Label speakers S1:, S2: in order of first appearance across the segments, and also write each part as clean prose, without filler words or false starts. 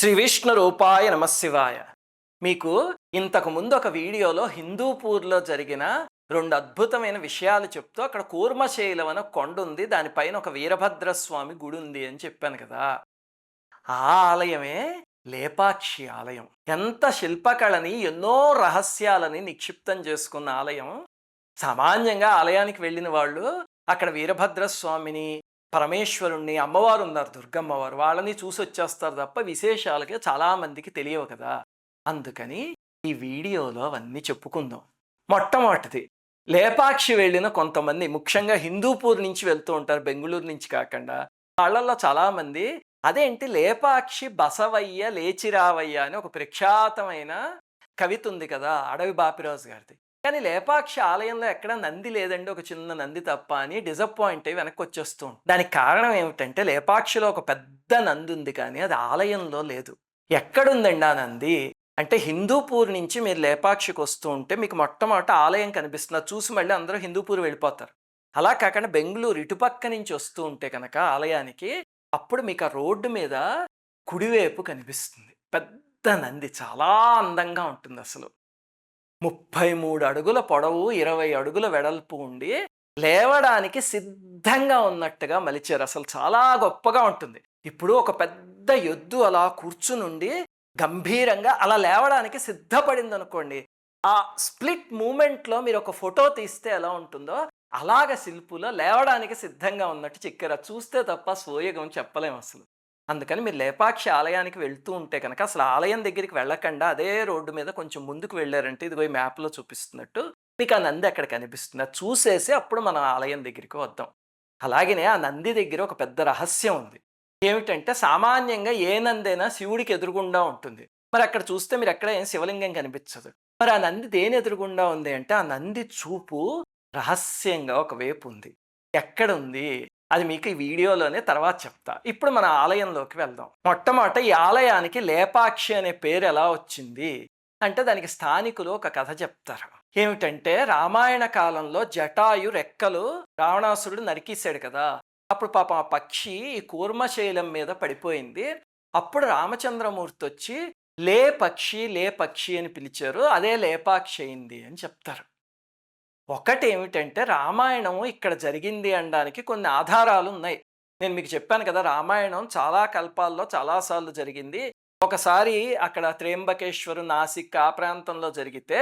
S1: శ్రీ విష్ణు రూపాయ నమశివాయ. మీకు ఇంతకు ముందు ఒక వీడియోలో హిందూపూర్లో జరిగిన రెండు అద్భుతమైన విషయాలు చెప్తూ అక్కడ కూర్మశైలం అని ఒక కొండ ఉంది, దానిపైన ఒక వీరభద్రస్వామి గుడి ఉంది అని చెప్పాను కదా. ఆ ఆలయమే లేపాక్షి ఆలయం. ఎంత శిల్పకళని ఎన్నో రహస్యాలని నిక్షిప్తం చేసుకున్న ఆలయం. సామాన్యంగా ఆలయానికి వెళ్ళిన వాళ్ళు అక్కడ వీరభద్రస్వామిని, పరమేశ్వరుణ్ణి, అమ్మవారు ఉన్నారు దుర్గమ్మవారు, వాళ్ళని చూసి వచ్చేస్తారు తప్ప విశేషాలకి చాలామందికి తెలియవు కదా. అందుకని ఈ వీడియోలో అవన్నీ చెప్పుకుందాం. మొట్టమొదటిది, లేపాక్షి వెళ్ళిన కొంతమంది, ముఖ్యంగా హిందూపూర్ నుంచి వెళ్తూ ఉంటారు, బెంగళూరు నుంచి కాకుండా. వాళ్ళల్లో చాలామంది అదేంటి లేపాక్షి బసవయ్య లేచిరావయ్య అని ఒక ప్రఖ్యాతమైన కవిత ఉంది కదా అడవి బాపిరాజు గారిది. కానీ లేపాక్షి ఆలయంలో ఎక్కడ నంది లేదండి, ఒక చిన్న నంది తప్ప అని డిసప్పాయింట్ అయ్యి వెనక్కి వచ్చేస్తూ ఉంటాం. దానికి కారణం ఏమిటంటే లేపాక్షిలో ఒక పెద్ద నంది ఉంది కానీ అది ఆలయంలో లేదు. ఎక్కడుందండి ఆ నంది అంటే హిందూపూర్ నుంచి మీరు లేపాక్షికి వస్తూ ఉంటే మీకు మొట్టమొదట ఆలయం కనిపిస్తుంది, చూసి మళ్ళీ అందరూ హిందూపూర్ వెళ్ళిపోతారు. అలా కాకుండా బెంగళూరు ఇటుపక్క నుంచి వస్తూ ఉంటే కనుక ఆలయానికి, అప్పుడు మీకు ఆ రోడ్డు మీద కుడివైపు కనిపిస్తుంది పెద్ద నంది, చాలా అందంగా ఉంటుంది. అసలు 33 అడుగుల పొడవు, 20 అడుగుల వెడల్పు ఉండి లేవడానికి సిద్ధంగా ఉన్నట్టుగా మలిచారు. అసలు చాలా గొప్పగా ఉంటుంది. ఇప్పుడు ఒక పెద్ద ఎద్దు అలా కూర్చునుండి గంభీరంగా అలా లేవడానికి సిద్ధపడింది అనుకోండి, ఆ స్ప్లిట్ మూమెంట్లో మీరు ఒక ఫోటో తీస్తే ఎలా ఉంటుందో అలాగ శిల్పులో లేవడానికి సిద్ధంగా ఉన్నట్టు చిక్కారు. చూస్తే తప్ప సోయగం చెప్పలేము అసలు. అందుకని మీరు లేపాక్షి ఆలయానికి వెళ్తూ ఉంటే కనుక అసలు ఆలయం దగ్గరికి వెళ్ళకుండా అదే రోడ్డు మీద కొంచెం ముందుకు వెళ్ళారంటే, ఇదిగో ఈ మ్యాప్లో చూపిస్తున్నట్టు మీకు ఆ నంది అక్కడ కనిపిస్తుంది. అది చూసేసి అప్పుడు మనం ఆలయం దగ్గరికి వద్దాం. అలాగనే ఆ నంది దగ్గర ఒక పెద్ద రహస్యం ఉంది. ఏమిటంటే సామాన్యంగా ఏ నందైనా శివుడికి ఎదురుగుండా ఉంటుంది. మరి అక్కడ చూస్తే మీరు ఎక్కడ ఏం శివలింగం కనిపించదు. మరి ఆ నంది దేని ఎదురుగుండా ఉంది అంటే, ఆ నంది చూపు రహస్యంగా ఒకవైపు ఉంది. ఎక్కడుంది అది మీకు ఈ వీడియోలోనే తర్వాత చెప్తా. ఇప్పుడు మన ఆలయంలోకి వెళ్దాం. మొట్టమొదట ఈ ఆలయానికి లేపాక్షి అనే పేరు ఎలా వచ్చింది అంటే, దానికి స్థానికులు ఒక కథ చెప్తారు. ఏమిటంటే, రామాయణ కాలంలో జటాయు రెక్కలు రావణాసురుడు నరికేశాడు కదా. అప్పుడు పాపం ఆ పక్షి ఈ కూర్మశైలం మీద పడిపోయింది. అప్పుడు రామచంద్రమూర్తి వచ్చి లే పక్షి లే పక్షి అని పిలిచారు, అదే లేపాక్షి అయింది అని చెప్తారు. ఒకటి ఏమిటంటే, రామాయణం ఇక్కడ జరిగింది అనడానికి కొన్ని ఆధారాలు ఉన్నాయి. నేను మీకు చెప్పాను కదా, రామాయణం చాలా కల్పాల్లో చాలాసార్లు జరిగింది. ఒకసారి అక్కడ త్రయంబకేశ్వరు, నాసిక్ ఆ ప్రాంతంలో జరిగితే,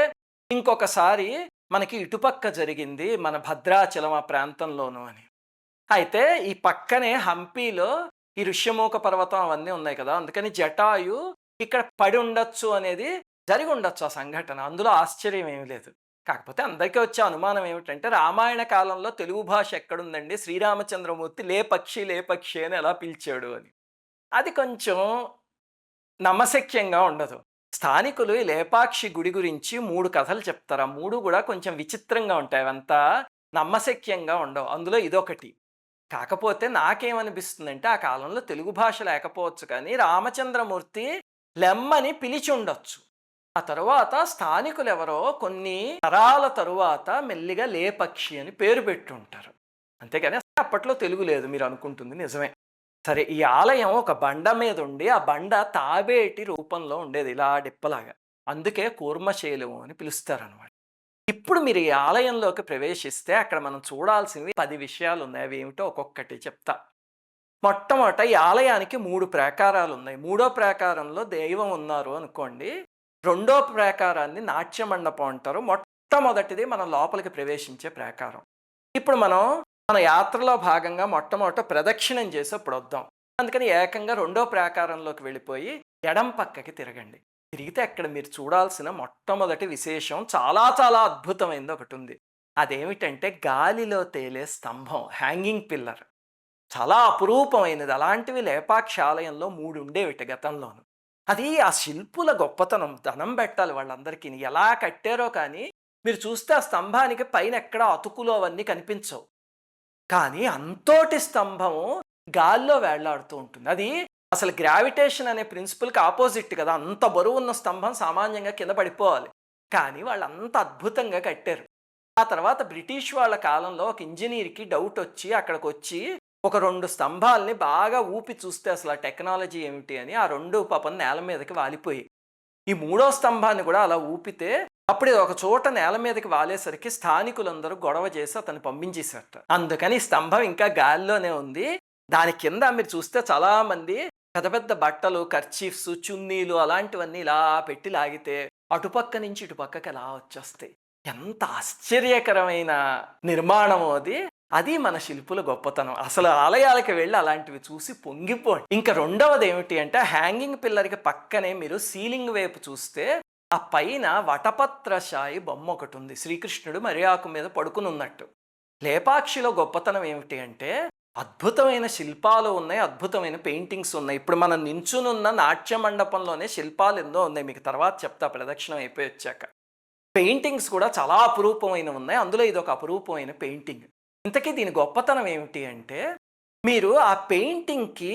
S1: ఇంకొకసారి మనకి ఇటుపక్క జరిగింది మన భద్రాచలం ఆ ప్రాంతంలోనూ అని. అయితే ఈ పక్కనే హంపీలో ఈ ఋష్యమూక పర్వతం అవన్నీ ఉన్నాయి కదా, అందుకని జటాయు ఇక్కడ పడి ఉండొచ్చు అనేది జరిగి ఉండొచ్చు ఆ సంఘటన. అందులో ఆశ్చర్యం ఏమీ లేదు. కాకపోతే అందరికీ వచ్చే అనుమానం ఏమిటంటే, రామాయణ కాలంలో తెలుగు భాష ఎక్కడుందండి, శ్రీరామచంద్రమూర్తి లే పక్షి అని ఎలా పిలిచాడు అని. అది కొంచెం నమ్మశక్యంగా ఉండదు. స్థానికులు ఈ లేపాక్షి గుడి గురించి 3 కథలు చెప్తారు. ఆ 3 కూడా కొంచెం విచిత్రంగా ఉంటాయి, అవంతా నమ్మశక్యంగా ఉండవు. అందులో ఇదొకటి. కాకపోతే నాకేమనిపిస్తుందంటే, ఆ కాలంలో తెలుగు భాష లేకపోవచ్చు కానీ రామచంద్రమూర్తి లెమ్మని పిలిచి ఉండొచ్చు. ఆ తరువాత స్థానికులు ఎవరో కొన్ని తరాల తరువాత మెల్లిగా లేపక్షి అని పేరు పెట్టుంటారు. అంతేగాని అప్పట్లో తెలుగు లేదు, మీరు అనుకుంటుంది నిజమే. సరే, ఈ ఆలయం ఒక బండ మీద ఉండి, ఆ బండ తాబేటి రూపంలో ఉండేది, ఇలా డిప్పలాగా. అందుకే కూర్మశైలం అని పిలుస్తారనమాట. ఇప్పుడు మీరు ఈ ఆలయంలోకి ప్రవేశిస్తే అక్కడ మనం చూడాల్సినవి 10 విషయాలు ఉన్నాయి. అవి ఏమిటో ఒక్కొక్కటి చెప్తా. మొట్టమొదట ఈ ఆలయానికి 3 ప్రాకారాలు ఉన్నాయి. 3వ ప్రాకారంలో దైవం ఉన్నారు అనుకోండి. 2వ ప్రాకారాన్ని నాట్య మండపం అంటారు. మొట్టమొదటిది మనం లోపలికి ప్రవేశించే ప్రాకారం. ఇప్పుడు మనం మన యాత్రలో భాగంగా మొట్టమొదట ప్రదక్షిణం చేసి అప్పుడు వద్దాం. అందుకని ఏకంగా 2వ ప్రాకారంలోకి వెళ్ళిపోయి ఎడం పక్కకి తిరగండి. తిరిగితే అక్కడ మీరు చూడాల్సిన మొట్టమొదటి విశేషం చాలా చాలా అద్భుతమైనది ఒకటి ఉంది. అదేమిటంటే గాలిలో తేలే స్తంభం, హ్యాంగింగ్ పిల్లర్. చాలా అపురూపమైనది. అలాంటివి లేపాక్షి ఆలయంలో 3 ఉండేవిట గతంలోను. అది ఆ శిల్పుల గొప్పతనం. ధనం పెట్టాలి వాళ్ళందరికీ. ఎలా కట్టారో కానీ మీరు చూస్తే ఆ స్తంభానికి పైన ఎక్కడ అతుకులు అవన్నీ కనిపించవు. కానీ అంతోటి స్తంభం గాల్లో వేళ్లాడుతూ ఉంటుంది. అది అసలు గ్రావిటేషన్ అనే ప్రిన్సిపల్కి ఆపోజిట్ కదా. అంత బరువు ఉన్న స్తంభం సామాన్యంగా కింద పడిపోవాలి. కానీ వాళ్ళు అంత అద్భుతంగా కట్టారు. ఆ తర్వాత బ్రిటిష్ వాళ్ళ కాలంలో ఒక ఇంజనీర్కి డౌట్ వచ్చి అక్కడికి వచ్చి ఒక 2 స్తంభాల్ని బాగా ఊపి చూస్తే అసలు ఆ టెక్నాలజీ ఏమిటి అని ఆ 2 పాపం నేల మీదకి వాలిపోయాయి. ఈ మూడో స్తంభాన్ని కూడా అలా ఊపితే అప్పుడే ఒక చోట నేల మీదకి వాలేసరికి స్థానికులందరూ గొడవ చేసి అతన్ని పంపించేశారట. అందుకని ఈ స్తంభం ఇంకా గాలిలోనే ఉంది. దాని కింద మీరు చూస్తే చాలా మంది పెద్ద పెద్ద బట్టలు, కర్చీఫ్స్, చున్నీలు అలాంటివన్నీ ఇలా పెట్టి లాగితే అటుపక్క నుంచి ఇటుపక్కకి అలా వచ్చేస్తాయి. ఎంత ఆశ్చర్యకరమైన నిర్మాణం అది. అది మన శిల్పుల గొప్పతనం. అసలు ఆలయాలకు వెళ్ళి అలాంటివి చూసి పొంగిపోండి. ఇంకా రెండవది ఏమిటి అంటే హ్యాంగింగ్ పిల్లర్కి పక్కనే మీరు సీలింగ్ వైపు చూస్తే ఆ పైన వటపత్రశాయి బొమ్మ ఒకటి ఉంది. శ్రీకృష్ణుడు మర్రి ఆకు మీద పడుకుని ఉన్నట్టు. లేపాక్షిలో గొప్పతనం ఏమిటి అంటే అద్భుతమైన శిల్పాలు ఉన్నాయి, అద్భుతమైన పెయింటింగ్స్ ఉన్నాయి. ఇప్పుడు మనం నించునున్న నాట్య మండపంలోనే శిల్పాలు ఎన్నో ఉన్నాయి. మీకు తర్వాత చెప్తా ప్రదక్షిణం అయిపోయి వచ్చాక. పెయింటింగ్స్ కూడా చాలా అపురూపమైనవి ఉన్నాయి. అందులో ఇది ఒక అపురూపమైన పెయింటింగ్. ఇంతకీ దీని గొప్పతనం ఏమిటి అంటే మీరు ఆ పెయింటింగ్కి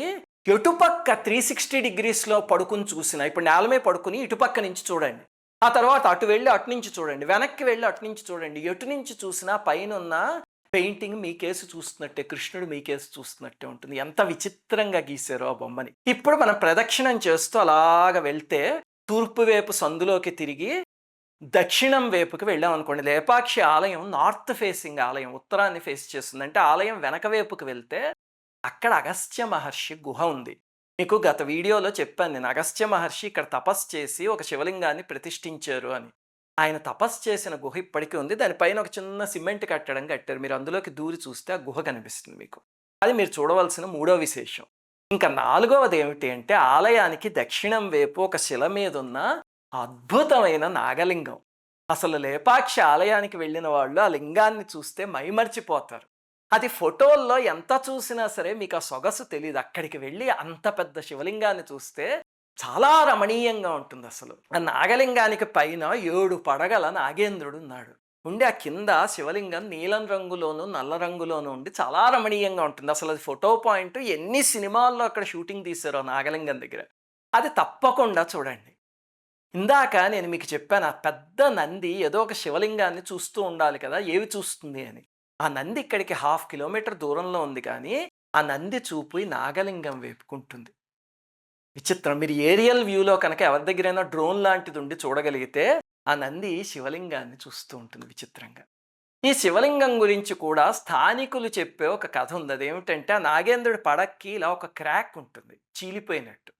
S1: ఎటుపక్క 360 డిగ్రీస్లో పడుకుని చూసిన, ఇప్పుడు నేల మీద పడుకుని ఇటుపక్క నుంచి చూడండి, ఆ తర్వాత అటు వెళ్ళి అటు నుంచి చూడండి, వెనక్కి వెళ్ళి అటు నుంచి చూడండి, ఎటు నుంచి చూసినా పైన ఉన్న పెయింటింగ్ మీ కేసు చూస్తున్నట్టే, కృష్ణుడు మీ కేసు చూస్తున్నట్టే ఉంటుంది. ఎంత విచిత్రంగా గీశారో ఆ బొమ్మని. ఇప్పుడు మనం ప్రదక్షిణం చేస్తూ అలాగ వెళ్తే తూర్పు వైపు సందులోకి తిరిగి దక్షిణం వైపుకి వెళ్ళాం అనుకోండి. లేపాక్షి ఆలయం నార్త్ ఫేసింగ్ ఆలయం, ఉత్తరాన్ని ఫేస్ చేస్తుంది. అంటే ఆలయం వెనక వైపుకి వెళ్తే అక్కడ అగస్త్య మహర్షి గుహ ఉంది. మీకు గత వీడియోలో చెప్పాను నేను, అగస్త్య మహర్షి ఇక్కడ తపస్సు చేసి ఒక శివలింగాన్ని ప్రతిష్ఠించారు అని. ఆయన తపస్సు చేసిన గుహ ఇప్పటికీ ఉంది. దానిపైన ఒక చిన్న సిమెంట్ కట్టడం కట్టారు. మీరు అందులోకి దూరి చూస్తే ఆ గుహ కనిపిస్తుంది మీకు. అది మీరు చూడవలసిన మూడో విశేషం. ఇంకా నాలుగవది ఏమిటి అంటే ఆలయానికి దక్షిణం వైపు ఒక శిల మీద ఉన్న అద్భుతమైన నాగలింగం. అసలు లేపాక్షి ఆలయానికి వెళ్ళిన వాళ్ళు ఆ లింగాన్ని చూస్తే మైమర్చిపోతారు. అది ఫోటోల్లో ఎంత చూసినా సరే మీకు ఆ సొగసు తెలియదు. అక్కడికి వెళ్ళి అంత పెద్ద శివలింగాన్ని చూస్తే చాలా రమణీయంగా ఉంటుంది. అసలు ఆ నాగలింగానికి పైన 7 పడగల నాగేంద్రుడు ఉన్నాడు. ఉండి ఆ కింద శివలింగం నీలం రంగులోను నల్ల రంగులోను ఉండి చాలా రమణీయంగా ఉంటుంది. అసలు అది ఫోటో పాయింట్. ఎన్ని సినిమాల్లో అక్కడ షూటింగ్ తీశారో నాగలింగం దగ్గర. అది తప్పకుండా చూడండి. ఇందాక నేను మీకు చెప్పాను, ఆ పెద్ద నంది ఏదో ఒక శివలింగాన్ని చూస్తూ ఉండాలి కదా, ఏవి చూస్తుంది అని. ఆ నంది ఇక్కడికి 1/2 కిలోమీటర్ దూరంలో ఉంది, కానీ ఆ నంది చూపు నాగలింగం వైపుకుంటుంది. విచిత్రం. మీరు ఏరియల్ వ్యూలో కనుక ఎవరి దగ్గరైనా డ్రోన్ లాంటిది ఉండి చూడగలిగితే ఆ నంది శివలింగాన్ని చూస్తూ ఉంటుంది విచిత్రంగా. ఈ శివలింగం గురించి కూడా స్థానికులు చెప్పే ఒక కథ ఉంది. అదేమిటంటే ఆ నాగేంద్రుడి పడక్కి ఇలా ఒక క్రాక్ ఉంటుంది, చీలిపోయినట్టు.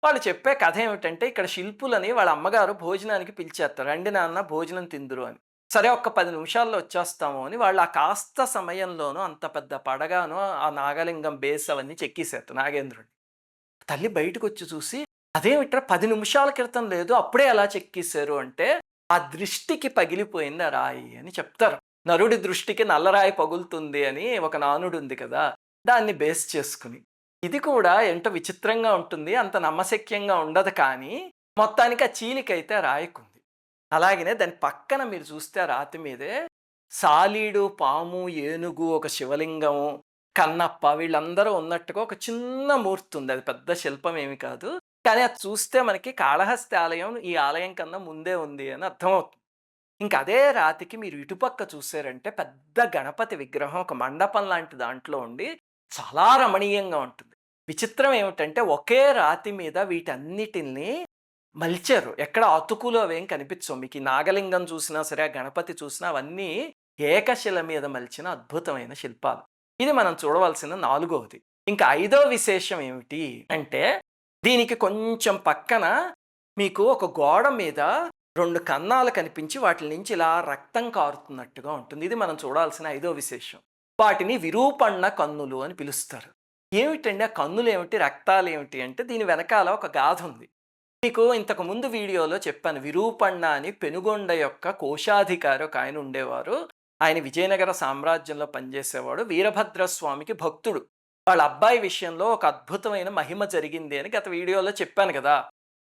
S1: వాళ్ళు చెప్పే కథ ఏమిటంటే ఇక్కడ శిల్పులని వాళ్ళ అమ్మగారు భోజనానికి పిలిచేస్తారు. రండి నాన్న భోజనం తిందురు అని. సరే ఒక్క 10 నిమిషాల్లో వచ్చేస్తాము అని వాళ్ళు ఆ కాస్త సమయంలోనూ అంత పెద్ద పడగాను ఆ నాగలింగం బేస్ అవన్నీ చెక్కేశారు నాగేంద్రుడిని. తల్లి బయటకు వచ్చి చూసి అదేమిట్రా 10 నిమిషాల క్రితం లేదు అప్పుడే ఎలా చెక్కేశారు అంటే ఆ దృష్టికి పగిలిపోయింది ఆ రాయి అని చెప్తారు. నరుడి దృష్టికి నల్లరాయి పగులుతుంది అని ఒక నానుడు ఉంది కదా, దాన్ని బేస్ చేసుకుని. ఇది కూడా ఎంతో విచిత్రంగా ఉంటుంది, అంత నమ్మశక్యంగా ఉండదు, కానీ మొత్తానికి ఆ చీలికైతే రాయికుంది. అలాగనే దాని పక్కన మీరు చూస్తే ఆ రాతి మీదే సాలీడు, పాము, ఏనుగు, ఒక శివలింగము, కన్నప్ప వీళ్ళందరూ ఉన్నట్టుగా ఒక చిన్న మూర్తి ఉంది. అది పెద్ద శిల్పం ఏమి కాదు, కానీ అది చూస్తే మనకి కాళహస్తి ఆలయం ఈ ఆలయం కన్నా ముందే ఉంది అని అర్థమవుతుంది. ఇంకా అదే రాతికి మీరు ఇటుపక్క చూసారంటే పెద్ద గణపతి విగ్రహం ఒక మండపం లాంటి దాంట్లో ఉండి చాలా రమణీయంగా ఉంటుంది. విచిత్రం ఏమిటంటే ఒకే రాతి మీద వీటన్నిటిని మలిచారు. ఎక్కడ అతుకులో అవేం కనిపించవు. మీకు ఈ నాగలింగం చూసినా సరే, ఆ గణపతి చూసినా అవన్నీ ఏకశిల మీద మలిచిన అద్భుతమైన శిల్పాలు. ఇది మనం చూడవలసిన నాలుగవది. ఇంకా ఐదో విశేషం ఏమిటి అంటే దీనికి కొంచెం పక్కన మీకు ఒక గోడ మీద 2 కన్నాలు కనిపించి వాటి నుంచి ఇలా రక్తం కారుతున్నట్టుగా ఉంటుంది. ఇది మనం చూడాల్సిన ఐదో విశేషం. వాటిని విరూపణ కన్నులు అని పిలుస్తారు. ఏమిటండి ఆ కన్నులు ఏమిటి, రక్తాలు ఏమిటి అంటే దీని వెనకాల ఒక గాథ ఉంది. మీకు ఇంతకు ముందు వీడియోలో చెప్పాను. విరూపణ అని పెనుగొండ యొక్క కోశాధికారి ఒక ఆయన ఉండేవారు. ఆయన విజయనగర సామ్రాజ్యంలో పనిచేసేవాడు. వీరభద్రస్వామికి భక్తుడు. వాళ్ళ అబ్బాయి విషయంలో ఒక అద్భుతమైన మహిమ జరిగింది అని గత వీడియోలో చెప్పాను కదా.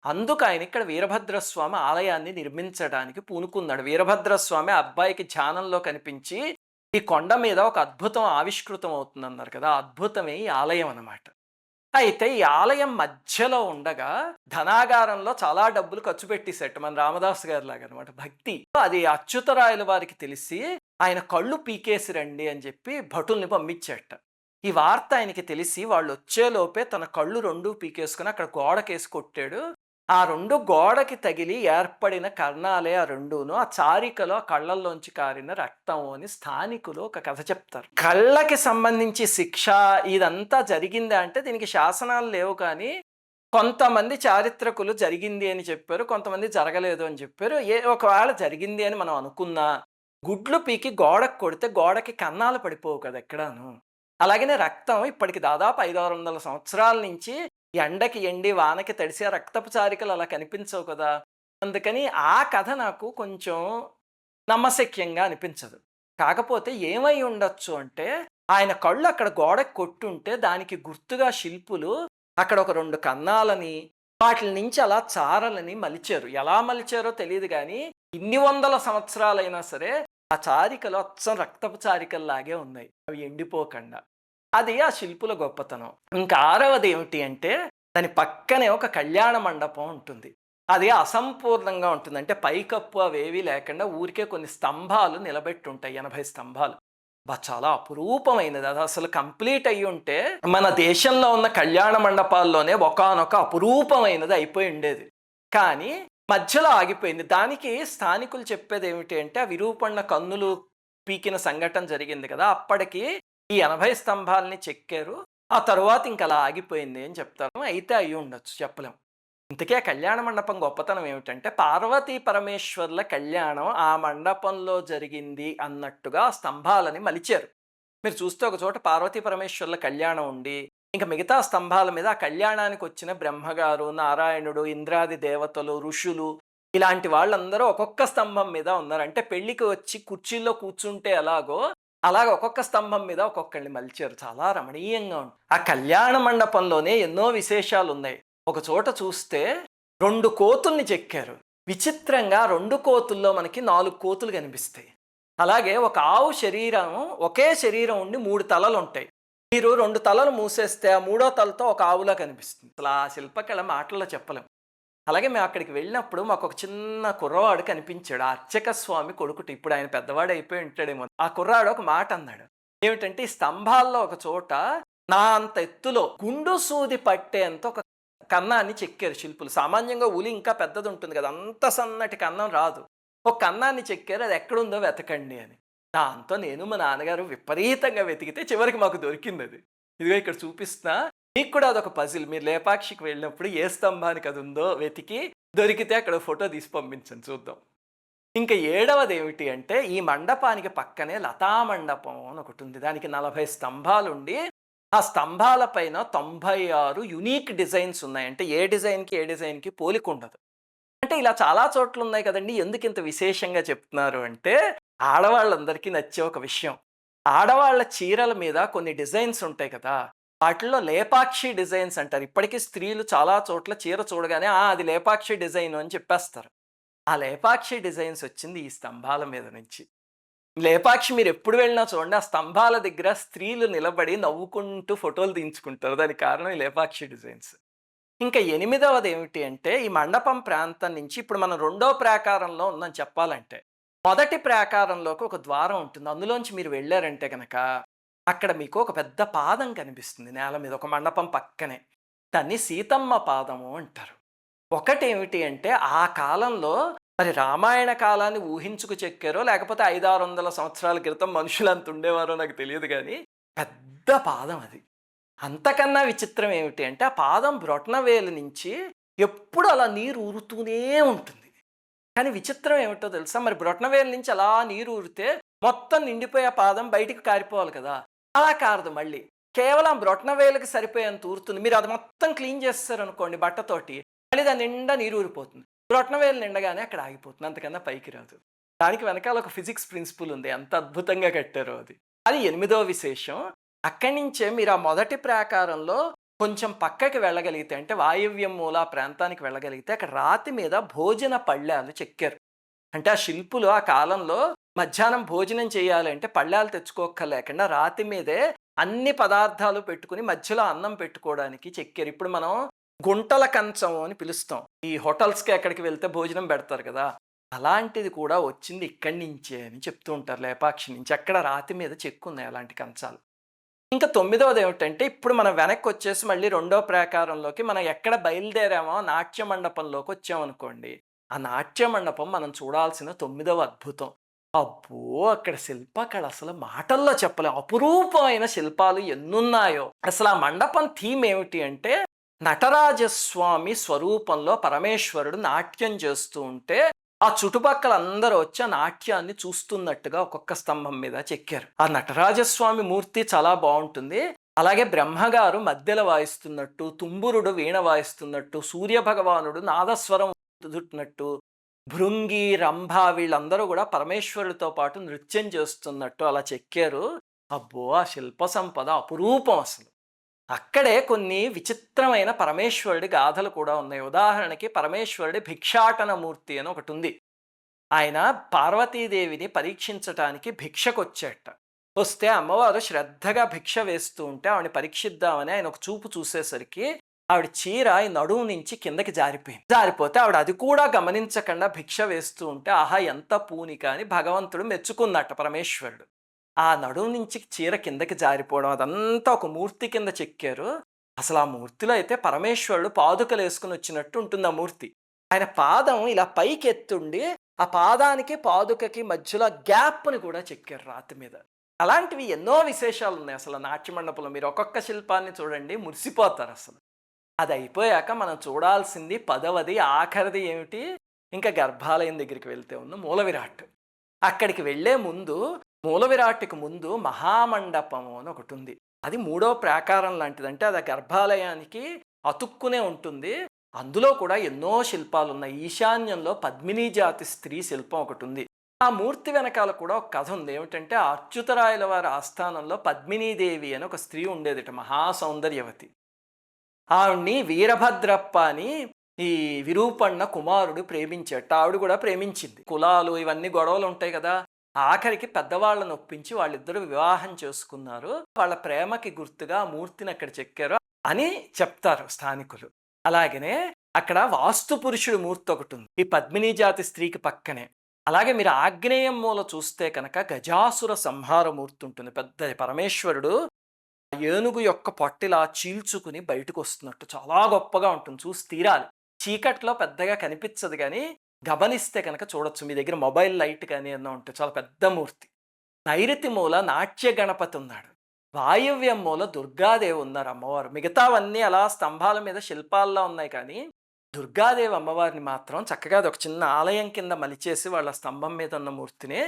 S1: అందుకు ఆయన ఇక్కడ వీరభద్రస్వామి ఆలయాన్ని నిర్మించడానికి పూనుకున్నాడు. వీరభద్రస్వామి అబ్బాయికి ధ్యానంలో కనిపించి ఈ కొండ మీద ఒక అద్భుతం ఆవిష్కృతం అవుతుందన్నారు కదా, అద్భుతమే ఈ ఆలయం అన్నమాట. అయితే ఈ ఆలయం మధ్యలో ఉండగా ధనాగారంలో చాలా డబ్బులు ఖర్చు పెట్టేసేట మన రామదాసు గారి లాగా అనమాట భక్తి. అది అచ్యుతరాయల వారికి తెలిసి ఆయన కళ్ళు పీకేసి రండి అని చెప్పి భటుల్ని పంపించేట. ఈ వార్త ఆయనకి తెలిసి వాళ్ళొచ్చేలోపే తన కళ్ళు 2 పీకేసుకొని అక్కడ గోడకేసి కొట్టాడు. ఆ 2 గోడకి తగిలి ఏర్పడిన కర్ణాలే ఆ 2ను. ఆ చారికలో ఆ కళ్ళల్లోంచి కారిన రక్తము అని స్థానికులు ఒక కథ చెప్తారు. కళ్ళకి సంబంధించి శిక్ష ఇదంతా జరిగిందా అంటే దీనికి శాసనాలు లేవు కానీ, కొంతమంది చారిత్రకులు జరిగింది అని చెప్పారు. కొంతమంది జరగలేదు అని చెప్పారు. ఒకవేళ జరిగింది అని మనం అనుకున్నా, గుడ్లు పీకి గోడకు కొడితే గోడకి కన్నాలు పడిపోవు కదా ఎక్కడాను. అలాగనే రక్తం ఇప్పటికి దాదాపు 500, 600 సంవత్సరాల నుంచి ఎండకి ఎండి, వానకి తడిసి ఆ రక్తపు చారికలు అలా కనిపించవు కదా! అందుకని ఆ కథ నాకు కొంచెం నమ్మశక్యంగా అనిపించదు. కాకపోతే ఏమై ఉండొచ్చు అంటే, ఆయన కళ్ళు అక్కడ గోడకి కొట్టుంటే దానికి గుర్తుగా శిల్పులు అక్కడ ఒక 2 కన్నాలని, వాటిల నుంచి అలా చారలని మలిచారు. ఎలా మలిచారో తెలీదు గానీ, ఇన్ని వందల సంవత్సరాలైనా సరే, ఆ చారికలు అచ్చం రక్తపు చారికల్లాగే ఉన్నాయి. అవి ఎండిపోకండా. అది ఆ శిల్పుల గొప్పతనం. ఇంకా ఆరవది ఏమిటి అంటే, దాని పక్కనే ఒక కళ్యాణ మండపం ఉంటుంది. అది అసంపూర్ణంగా ఉంటుంది. అంటే పైకప్పు అవేవీ లేకుండా ఊరికే కొన్ని స్తంభాలు నిలబెట్టుంటాయి. 80 స్తంభాలు. చాలా అపురూపమైనది. అది అసలు కంప్లీట్ అయ్యుంటే, మన దేశంలో ఉన్న కళ్యాణ మండపాల్లోనే ఒకానొక అపురూపమైనది అయిపోయి ఉండేది. కానీ మధ్యలో ఆగిపోయింది. దానికి స్థానికులు చెప్పేదేమిటి అంటే, ఆ విరూపణ కన్నులు పీకిన సంఘటన జరిగింది కదా! అప్పటికి ఈ 80 స్తంభాలని చెక్కారు. ఆ తరువాత ఇంకలా ఆగిపోయింది అని చెప్తారు. అయితే అయ్యుండొచ్చు చెప్పలేం. ఇంతకీ ఆ కళ్యాణ మండపం గొప్పతనం ఏమిటంటే, పార్వతీ పరమేశ్వర్ల కళ్యాణం ఆ మండపంలో జరిగింది అన్నట్టుగా ఆ స్తంభాలని మలిచారు. మీరు చూస్తే ఒక చోట పార్వతీ పరమేశ్వర్ల కళ్యాణం ఉండి, ఇంక మిగతా స్తంభాల మీద ఆ కళ్యాణానికి వచ్చిన బ్రహ్మగారు, నారాయణుడు, ఇంద్రాది దేవతలు, ఋషులు ఇలాంటి వాళ్ళందరూ ఒక్కొక్క స్తంభం మీద ఉన్నారు. అంటే పెళ్ళికి వచ్చి కుర్చీల్లో కూర్చుంటే ఎలాగో, అలాగ ఒక్కొక్క స్తంభం మీద ఒక్కొక్కళ్ళని మలిచారు. చాలా రమణీయంగా ఉంది. ఆ కళ్యాణ మండపంలోనే ఎన్నో విశేషాలున్నాయి. ఒక చోట చూస్తే 2 కోతుల్ని చెక్కారు. విచిత్రంగా 2 కోతుల్లో మనకి 4 కోతులు కనిపిస్తాయి. అలాగే ఒక ఆవు శరీరం, ఒకే శరీరం ఉండి 3 తలలుంటాయి. మీరు 2 తలలు మూసేస్తే ఆ మూడో తలతో ఒక ఆవులా కనిపిస్తుంది. అసలు ఆ శిల్పకళ మాటల్లో చెప్పలేం. అలాగే మేము అక్కడికి వెళ్ళినప్పుడు మాకు ఒక చిన్న కుర్రవాడు కనిపించాడు. ఆ అర్చక స్వామి కొడుకుట. ఇప్పుడు ఆయన పెద్దవాడు అయిపోయి ఉంటాడేమో. ఆ కుర్రాడు ఒక మాట అన్నాడు. ఏమిటంటే, ఈ స్తంభాల్లో ఒక చోట నా అంత ఎత్తులో గుండు సూది పట్టేంత ఒక కన్నాన్ని చెక్కారు శిల్పులు. సామాన్యంగా ఉలి ఇంకా పెద్దది ఉంటుంది కదా! అంత సన్నటి కన్నం రాదు. ఒక కన్నాన్ని చెక్కారు. అది ఎక్కడుందో వెతకండి అని. దాంతో నేను మా నాన్నగారు విపరీతంగా వెతికితే చివరికి మాకు దొరికిందది. ఇదిగో ఇక్కడ చూపిస్తున్నా. మీకు కూడా అదొక పజిల్. మీరు లేపాక్షికి వెళ్ళినప్పుడు ఏ స్తంభానికి అది ఉందో వెతికి దొరికితే అక్కడ ఫోటో తీసి పంపించండి చూద్దాం. ఇంకా ఏడవది ఏమిటి అంటే, ఈ మండపానికి పక్కనే లతా మండపం అని ఒకటి ఉంది. దానికి 40 స్తంభాలుండి, ఆ స్తంభాల పైన 96 యునీక్ డిజైన్స్ ఉన్నాయి. అంటే ఏ డిజైన్‌కి పోలికుండదు. అంటే ఇలా చాలా చోట్ల ఉన్నాయి కదండీ! ఎందుకింత విశేషంగా చెప్తున్నారు అంటే, ఆడవాళ్ళందరికీ నచ్చే ఒక విషయం. ఆడవాళ్ళ చీరల మీద కొన్ని డిజైన్స్ ఉంటాయి కదా! వాటిల్లో లేపాక్షి డిజైన్స్ అంటారు. ఇప్పటికీ స్త్రీలు చాలా చోట్ల చీర చూడగానే అది లేపాక్షి డిజైను అని చెప్పేస్తారు. ఆ లేపాక్షి డిజైన్స్ వచ్చింది ఈ స్తంభాల మీద నుంచి. లేపాక్షి మీరెప్పుడు వెళ్ళినా చూడండి, ఆ స్తంభాల దగ్గర స్త్రీలు నిలబడి నవ్వుకుంటూ ఫోటోలు తీయించుకుంటారు. దానికి కారణం ఈ లేపాక్షి డిజైన్స్. ఇంకా ఎనిమిదవది ఏమిటి అంటే, ఈ మండపం ప్రాంతం నుంచి ఇప్పుడు మనం రెండో ప్రాకారంలో ఉందని చెప్పాలంటే, మొదటి ప్రాకారంలోకి ఒక ద్వారం ఉంటుంది. అందులోంచి మీరు వెళ్ళారంటే గనక, అక్కడ మీకు ఒక పెద్ద పాదం కనిపిస్తుంది నేల మీద, ఒక మండపం పక్కనే. దాన్ని సీతమ్మ పాదము అంటారు. ఒకటేమిటి అంటే, ఆ కాలంలో మరి రామాయణ కాలాన్ని ఊహించుకు చెక్కారో, లేకపోతే 500, 600 సంవత్సరాల క్రితం మనుషులంత ఉండేవారో నాకు తెలియదు గానీ, పెద్ద పాదం అది. అంతకన్నా విచిత్రం ఏమిటి అంటే, ఆ పాదం బ్రొటనవేలు నుంచి ఎప్పుడు అలా నీరు ఊరుతూనే ఉంటుంది. కానీ విచిత్రం ఏమిటో తెలుసా? మరి బ్రొటనవేలు నుంచి అలా నీరు ఊరితే మొత్తం నిండిపోయే పాదం బయటికి కారిపోవాలి కదా! అలా కారదు మళ్ళీ. కేవలం బ్రొటనవేలుకి సరిపోయేంత ఊరుతుంది. మీరు అది మొత్తం క్లీన్ చేసేసారనుకోండి బట్టతోటి, మళ్ళీ దాని నిండా నీరు ఊరిపోతుంది. బ్రొటనవేలు నిండగానే అక్కడ ఆగిపోతుంది. అంతకన్నా పైకి రాదు. దానికి వెనకాల ఒక ఫిజిక్స్ ప్రిన్సిపుల్ ఉంది. ఎంత అద్భుతంగా కట్టారో అది. అది ఎనిమిదో విశేషం. అక్కడి నుంచే మీరు ఆ మొదటి ప్రాకారంలో కొంచెం పక్కకి వెళ్ళగలిగితే, అంటే వాయవ్యం మూల ప్రాంతానికి వెళ్ళగలిగితే, అక్కడ రాతి మీద భోజన పళ్ళాలు చెక్కారు. అంటే ఆ శిల్పులు ఆ కాలంలో మధ్యాహ్నం భోజనం చేయాలంటే పళ్ళాలు తెచ్చుకోక్కర్లేకుండా రాతి మీదే అన్ని పదార్థాలు పెట్టుకుని మధ్యలో అన్నం పెట్టుకోవడానికి చెక్కారు. ఇప్పుడు మనం గుంటల కంచం అని పిలుస్తాం. ఈ హోటల్స్‌కి ఎక్కడికి వెళ్తే భోజనం పెడతారు కదా! అలాంటిది కూడా వచ్చింది ఇక్కడి నుంచే అని చెప్తూ ఉంటారు లేపాక్షి నుంచి. అక్కడ రాతి మీద చెక్కున్నాయి అలాంటి కంచాలు. ఇంకా తొమ్మిదవది ఏమిటంటే, ఇప్పుడు మనం వెనక్కొచ్చేసి మళ్ళీ రెండో ప్రాకారంలోకి మనం ఎక్కడ బయలుదేరామో నాట్య మండపంలోకి వచ్చామనుకోండి. ఆ నాట్య మండపం మనం చూడాల్సిన తొమ్మిదవ అద్భుతం. అబ్బో! అక్కడ శిల్పకళ అసలు మాటల్లో చెప్పలేం. అపురూపమైన శిల్పాలు ఎన్నున్నాయో. అసలు ఆ మండపం థీమ్ ఏమిటి అంటే, నటరాజస్వామి స్వరూపంలో పరమేశ్వరుడు నాట్యం చేస్తూ ఉంటే, ఆ చుట్టుపక్కల అందరూ వచ్చి ఆ నాట్యాన్ని చూస్తున్నట్టుగా ఒక్కొక్క స్తంభం మీద చెక్కారు. ఆ నటరాజస్వామి మూర్తి చాలా బావుంటుంది. అలాగే బ్రహ్మగారు మద్దెల వాయిస్తున్నట్టు, తుంబురుడు వీణ వాయిస్తున్నట్టు, సూర్యభగవానుడు నాదస్వరం ఊదుతున్నట్టు, భృంగి, రంభ వీళ్ళందరూ గూడా పరమేశ్వరుడితో పాటు నృత్యం చేస్తున్నట్టు అలా చెక్కారు. అబ్బో! ఆ శిల్ప సంపద అపురూపం అసలు. అక్కడే కొన్ని విచిత్రమైన పరమేశ్వరుడి గాథలు కూడా ఉన్నాయి. ఉదాహరణకి పరమేశ్వరుడి భిక్షాటన మూర్తి అని ఒకటుంది. ఆయన పార్వతీదేవిని పరీక్షించటానికి భిక్షకొచ్చేట. వస్తే అమ్మవారు శ్రద్ధగా భిక్ష వేస్తూ ఉంటే ఆవిడని పరీక్షిద్దామని ఆయన ఒక చూపు చూసేసరికి ఆవిడ చీర ఈ నడుము నుంచి కిందకి జారిపోయింది. జారిపోతే ఆవిడ అది కూడా గమనించకుండా భిక్ష వేస్తూ ఉంటే ఆహా! ఎంత పూనిక అని భగవంతుడు మెచ్చుకున్నట్ట పరమేశ్వరుడు. ఆ నడుము నుంచి చీర కిందకి జారిపోవడం అదంతా ఒక మూర్తి కింద చెక్కారు. అసలు ఆ మూర్తిలో అయితే పరమేశ్వరుడు పాదుకలేసుకొని వచ్చినట్టు ఉంటుంది ఆ మూర్తి. ఆయన పాదం ఇలా పైకెత్తుండి ఆ పాదానికి, పాదుకకి మధ్యలో గ్యాప్‌ని కూడా చెక్కారు రాతి మీద. అలాంటివి ఎన్నో విశేషాలున్నాయి అసలు నాట్య మండపంలో. మీరు ఒక్కొక్క శిల్పాన్ని చూడండి మురిసిపోతారసలు. అదయిపోయాక మనం చూడాల్సింది 10వది ఆఖరిది ఏమిటి? ఇంకా గర్భాలయం దగ్గరికి వెళ్తే ఉన్న మూల విరాట్. అక్కడికి వెళ్ళే ముందు మూల విరాట్‌కి ముందు మహామండపము అని ఒకటుంది. అది మూడో ప్రాకారం లాంటిది. అంటే అది ఆ గర్భాలయానికి అతుక్కునే ఉంటుంది. అందులో కూడా ఎన్నో శిల్పాలున్నాయి. ఈశాన్యంలో పద్మినీ జాతి స్త్రీ శిల్పం ఒకటుంది. ఆ మూర్తి వెనకాల కూడా ఒక కథ ఉంది. ఏమిటంటే ఆ అచ్యుతరాయల వారి ఆస్థానంలో పద్మినీదేవి అని ఒక స్త్రీ ఉండేదిట, మహా సౌందర్యవతి. ఆవిడ్ని వీరభద్రప్ప అని ఈ విరూపಣ್ణ కుమారుడు ప్రేమించాట. ఆవిడ కూడా ప్రేమించింది. కులాలు ఇవన్నీ గొడవలు ఉంటాయి కదా! ఆఖరికి పెద్దవాళ్ళని ఒప్పించి వాళ్ళిద్దరూ వివాహం చేసుకున్నారు. వాళ్ళ ప్రేమకి గుర్తుగా ఆ మూర్తిని అక్కడ చెక్కారు అని చెప్తారు స్థానికులు. అలాగనే అక్కడ వాస్తు పురుషుడి మూర్తి ఒకటుంది ఈ పద్మినీ జాతి స్త్రీకి పక్కనే. అలాగే మీరు ఆగ్నేయం మూల చూస్తే కనుక గజాసుర సంహార మూర్తి ఉంటుంది. పెద్ద పరమేశ్వరుడు ఏనుగు యొక్క పొట్టిలా చీల్చుకుని బయటకు వస్తున్నట్టు చాలా గొప్పగా ఉంటుంది. చూసి తీరాలి. చీకట్లో పెద్దగా కనిపించదు కానీ గమనిస్తే కనుక చూడొచ్చు. మీ దగ్గర మొబైల్ లైట్ కానీ ఏమన్నా ఉంటే చాలా పెద్ద మూర్తి. నైరుతి మూల నాట్య గణపతి ఉన్నాడు. వాయువ్యం మూల దుర్గాదేవి ఉన్నారు అమ్మవారు. మిగతావన్నీ అలా స్తంభాల మీద శిల్పాల్లో ఉన్నాయి కానీ దుర్గాదేవి అమ్మవారిని మాత్రం చక్కగా అది ఒక చిన్న ఆలయం కింద మలిచేసి వాళ్ళ స్తంభం మీద ఉన్న మూర్తిని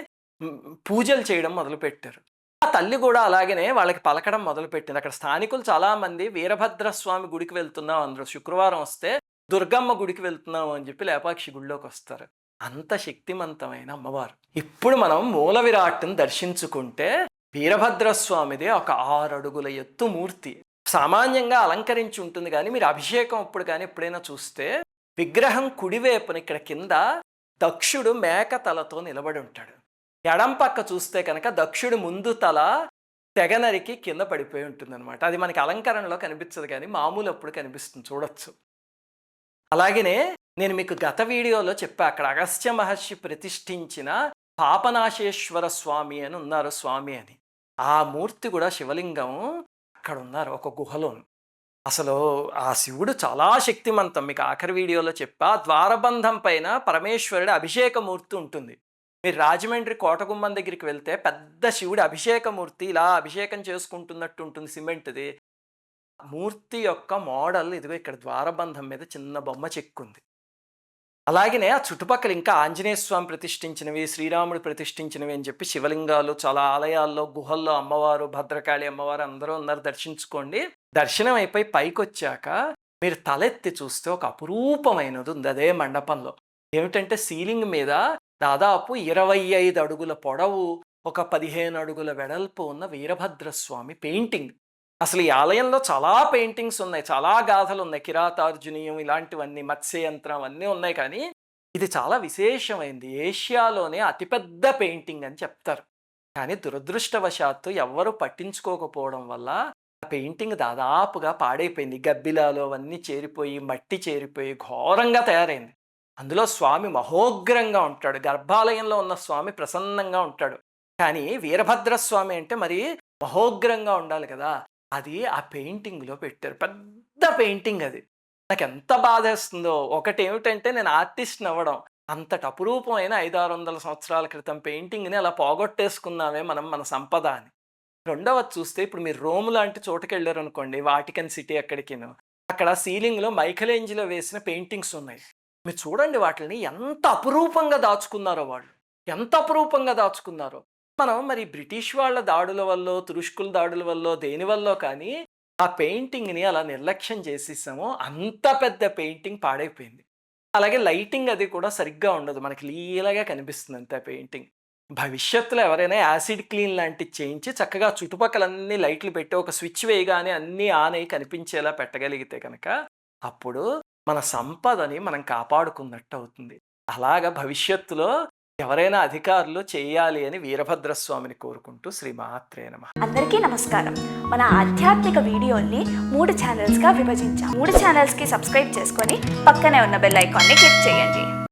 S1: పూజలు చేయడం మొదలుపెట్టారు. ఆ తల్లి కూడా అలాగనే వాళ్ళకి పలకడం మొదలుపెట్టింది. అక్కడ స్థానికులు చాలామంది వీరభద్రస్వామి గుడికి వెళ్తున్నాం అందరూ. శుక్రవారం వస్తే దుర్గమ్మ గుడికి వెళ్తున్నాం అని చెప్పి లేపాక్షి గుడిలోకి వస్తారు. అంత శక్తిమంతమైన అమ్మవారు. ఇప్పుడు మనం మూల విరాట్ని దర్శించుకుంటే వీరభద్రస్వామిది ఒక 6 అడుగుల ఎత్తు మూర్తి. సామాన్యంగా అలంకరించి ఉంటుంది కానీ మీరు అభిషేకం అప్పుడు కానీ ఎప్పుడైనా చూస్తే విగ్రహం కుడివైపున ఇక్కడ కింద దక్షుడు మేక తలతో నిలబడి ఉంటాడు. ఎడం పక్క చూస్తే కనుక దక్షుడి ముందు తల తెగనరికి కింద పడిపోయి ఉంటుందన్నమాట. అది మనకి అలంకరణలో కనిపించదు కానీ మామూలు అప్పుడు కనిపిస్తుంది, చూడొచ్చు. అలాగనే నేను మీకు గత వీడియోలో చెప్పా, అక్కడ అగస్త్య మహర్షి ప్రతిష్ఠించిన పాపనాశేశ్వర స్వామి అని ఉన్నారు స్వామి అని. ఆ మూర్తి కూడా శివలింగం అక్కడ ఉన్నారు ఒక గుహలో. అసలు ఆ శివుడు చాలా శక్తిమంతం. మీకు ఆఖరి వీడియోలో చెప్పా. ద్వారబంధం పైన పరమేశ్వరుడి అభిషేక మూర్తి ఉంటుంది. మీరు రాజమండ్రి కోటగుమ్మం దగ్గరికి వెళ్తే పెద్ద శివుడి అభిషేక మూర్తి ఇలా అభిషేకం చేసుకుంటున్నట్టు ఉంటుంది, సిమెంట్ది. మూర్తి యొక్క మోడల్ ఇదిగో ఇక్కడ ద్వారబంధం మీద చిన్న బొమ్మ చెక్కుంది. అలాగనే ఆ చుట్టుపక్కల ఇంకా ఆంజనేయ స్వామి ప్రతిష్ఠించినవి, శ్రీరాముడు ప్రతిష్ఠించినవి అని చెప్పి శివలింగాలు చాలా ఆలయాల్లో, గుహల్లో అమ్మవారు, భద్రకాళి అమ్మవారు అందరూ ఉన్నారు. దర్శించుకోండి. దర్శనం అయిపోయి పైకొచ్చాక మీరు తలెత్తి చూస్తే ఒక అపురూపమైనది ఉంది అదే మండపంలో. ఏమిటంటే సీలింగ్ మీద దాదాపు 25 అడుగుల పొడవు, ఒక 15 అడుగుల వెడల్పు ఉన్న వీరభద్రస్వామి పెయింటింగ్. అసలు ఈ ఆలయంలో చాలా పెయింటింగ్స్ ఉన్నాయి, చాలా గాథలు ఉన్నాయి. కిరాతార్జునీయం ఇలాంటివన్నీ, మత్స్యయంత్రం అన్నీ ఉన్నాయి. కానీ ఇది చాలా విశేషమైంది. ఏషియాలోనే అతిపెద్ద పెయింటింగ్ అని చెప్తారు. కానీ దురదృష్టవశాత్తు ఎవ్వరూ పట్టించుకోకపోవడం వల్ల ఆ పెయింటింగ్ దాదాపుగా పాడైపోయింది. గబ్బిలాలు అవన్నీ చేరిపోయి, మట్టి చేరిపోయి ఘోరంగా తయారైంది. అందులో స్వామి మహోగ్రంగా ఉంటాడు. గర్భాలయంలో ఉన్న స్వామి ప్రసన్నంగా ఉంటాడు. కానీ వీరభద్రస్వామి అంటే మరి మహోగ్రంగా ఉండాలి కదా! అది ఆ పెయింటింగ్‌లో పెట్టారు. పెద్ద పెయింటింగ్ అది. నాకెంత బాధేస్తుందో. ఒకటేమిటంటే నేను ఆర్టిస్ట్‌ని అవ్వడం. అంతటి అపురూపమైన 500, 600 సంవత్సరాల క్రితం పెయింటింగ్‌ని అలా పోగొట్టేసుకున్నామే మనం మన సంపద అని. రెండవది చూస్తే ఇప్పుడు మీరు రోమ్ లాంటి చోటకెళ్లారనుకోండి, వాటికన్ సిటీ ఎక్కడికిను. అక్కడ సీలింగ్‌లో మైకెలేంజిలో వేసిన పెయింటింగ్స్ ఉన్నాయి. మీరు చూడండి వాటిల్ని ఎంత అపురూపంగా దాచుకున్నారో వాళ్ళు. ఎంత అపురూపంగా దాచుకున్నారో. మనం మరి బ్రిటిష్ వాళ్ళ దాడుల వల్లో, తురుష్కుల దాడుల వల్లో, దేని వల్లో కానీ ఆ పెయింటింగ్‌ని అలా నిర్లక్ష్యం చేసేసాము. అంత పెద్ద పెయింటింగ్ పాడైపోయింది. అలాగే లైటింగ్ అది కూడా సరిగ్గా ఉండదు. మనకి లీలగా కనిపిస్తుంది అంతే ఆ పెయింటింగ్. భవిష్యత్తులో ఎవరైనా యాసిడ్ క్లీన్ లాంటిది చేయించి చక్కగా చుట్టుపక్కలన్నీ లైట్లు పెట్టి ఒక స్విచ్ వేయగానే అన్నీ ఆన్ అయ్యి కనిపించేలా పెట్టగలిగితే గనక అప్పుడు మన సంపదని మనం కాపాడుకున్నట్టు అవుతుంది. అలాగా భవిష్యత్తులో ఎవరైనా అధికారులు చేయాలి అని వీరభద్రస్వామిని కోరుకుంటూ శ్రీమాత్రే నమః.
S2: అందరికీ నమస్కారం. మన ఆధ్యాత్మిక వీడియోల్ని 3 ఛానల్స్గా విభజించాం. 3 ఛానల్స్కి సబ్స్క్రైబ్ చేసుకొని పక్కనే ఉన్న బెల్ ఐకాన్ని క్లిక్ చేయండి.